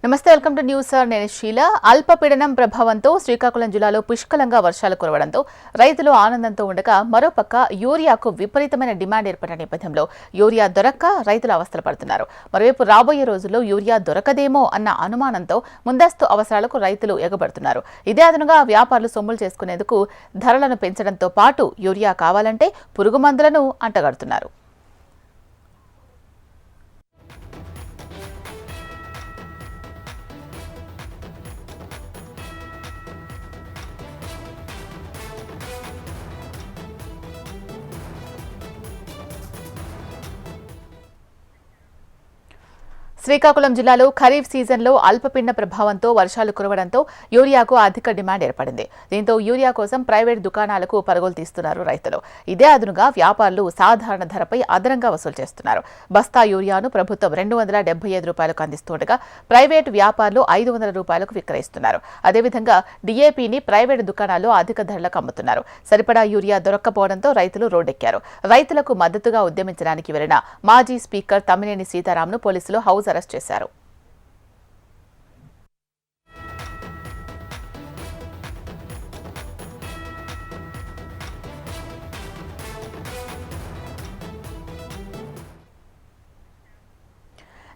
నమస్తే, welcome to news sir. నేను షీలా. అల్పపీడనం ప్రభావంతో శ్రీకాకుళం జిల్లాలో పుష్కలంగా వర్షాలు కురవడంతో రైతులు ఆనందంతో ఉండగా, మరోపక్క యూరియాకు విపరీతమైన డిమాండ్ ఏర్పడిన నేపథ్యంలో యూరియా దొరక్క రైతులు అవస్థలు పడుతున్నారు. మరోవైపు రాబోయే రోజుల్లో యూరియా దొరకదేమో అన్న అనుమానంతో ముందస్తు అవసరాలకు రైతులు ఎగబడుతున్నారు. ఇదే అదనుగా వ్యాపారులు సొమ్ములు చేసుకునేందుకు ధరలను పెంచడంతో పాటు యూరియా కావాలంటే పురుగు మందులను అంటగడుతున్నారు. శ్రీకాకుళం జిల్లాలో ఖరీఫ్ సీజన్లో అల్పపీడన ప్రభావంతో వర్షాలు కురవడంతో యూరియాకు అధిక డిమాండ్ ఏర్పడింది. దీంతో యూరియా కోసం ప్రైవేట్ దుకాణాలకు పరుగులు తీస్తున్నారు రైతులు. ఇదే అదనుగా వ్యాపారులు సాధారణ ధరపై అదనంగా వసూలు చేస్తున్నారు. బస్తా యూరియాను ప్రభుత్వం ₹275 అందిస్తుండగా ప్రైవేటు వ్యాపారులు ₹500 విక్రయిస్తున్నారు. అదేవిధంగా డీఏపీని ప్రైవేటు దుకాణాల్లో అధిక ధరలకు అమ్ముతున్నారు. సరిపడా యూరియా దొరక్కపోవడంతో రైతులు రోడ్డెక్కారు. రైతులకు మద్దతుగా ఉద్యమించడానికి వెళ్లిన మాజీ స్పీకర్ తమ్మినేని సీతారాంను పోలీసులు హౌస్ అరెస్ట్ చేశారు.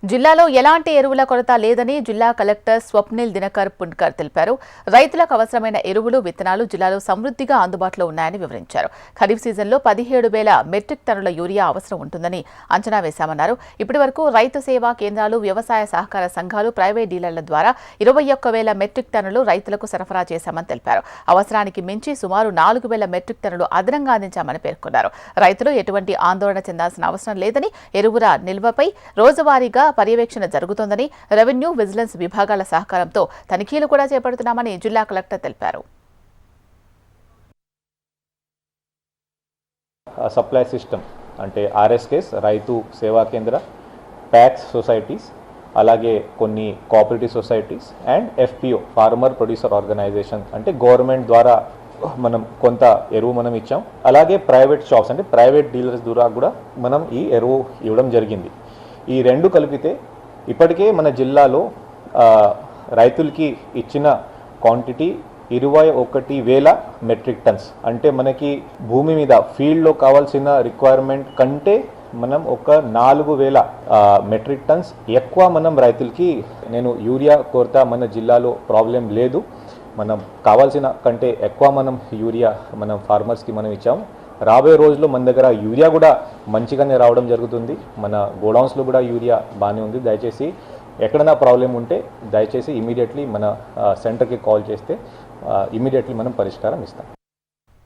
జిల్లాలో ఎలాంటి ఎరువుల కొరత లేదని జిల్లా కలెక్టర్ స్వప్నిల్ దినకర్ పున్కర్ తెలిపారు. రైతులకు అవసరమైన ఎరువులు, విత్తనాలు జిల్లాలో సమృద్ధిగా అందుబాటులో ఉన్నాయని వివరించారు. ఖరీఫ్ సీజన్లో 17,000 మెట్రిక్ టన్నుల యూరియా అవసరం ఉంటుందని అంచనా వేశామన్నారు. ఇప్పటి వరకు రైతు సేవా కేంద్రాలు, వ్యవసాయ సహకార సంఘాలు, ప్రైవేట్ డీలర్ల ద్వారా 21,000 మెట్రిక్ టన్నులు రైతులకు సరఫరా చేశామని తెలిపారు. అవసరానికి మించి సుమారు 4,000 మెట్రిక్ టన్నులు అదనంగా అందించామని పేర్కొన్నారు. రైతులు ఎటువంటి ఆందోళన చెందాల్సిన అవసరం లేదని, ఎరువుల నిల్వపై రోజువారీగా పర్యవేక్షణ జరుగుతోందని, రెవెన్యూ, విజిలెన్స్ విభాగాల సహకారంతో తనిఖీలు కూడా చేపడుతున్నామని జిల్లా కలెక్టర్ తెలిపారు. సప్లై సిస్టమ్ అంటే ఆర్ఎస్కేస్, రైతు సేవా కేంద్ర, ప్యాక్స్ సొసైటీస్, అలాగే కొన్ని cooperative societies and FPO farmer producer organization అంటే గవర్నమెంట్ ద్వారా మనం కొంత ఎరువు మనం ఇచ్చాం. అలాగే ప్రైవేట్ షాప్స్ అంటే ప్రైవేట్ డీలర్స్ ద్వారా కూడా మనం ఈ ఎరువు ఇవ్వడం జరిగింది. ఈ రెండు కలిపితే ఇప్పటికే మన జిల్లాలో రైతులకి ఇచ్చిన క్వాంటిటీ 21,000 మెట్రిక్ టన్స్. అంటే మనకి భూమి మీద ఫీల్డ్లో కావాల్సిన రిక్వైర్మెంట్ కంటే మనం ఒక 4,000 మెట్రిక్ టన్స్ ఎక్కువ మనం రైతులకి నేను యూరియా కొరత మన జిల్లాలో ప్రాబ్లం లేదు. మనం కావాల్సిన కంటే ఎక్కువ మనం యూరియా మనం ఫార్మర్స్కి మనం ఇచ్చాము. రాబోయే రోజుల్లో మన దగ్గర యూరియా కూడా మంచిగానే రావడం జరుగుతుంది. మన గోడౌన్స్లో కూడా యూరియా బాగానే ఉంది. దయచేసి ఎక్కడైనా ప్రాబ్లం ఉంటే దయచేసి ఇమీడియట్లీ మన సెంటర్కి కాల్ చేస్తే ఇమీడియట్లీ మనం పరిష్కారం ఇస్తాం.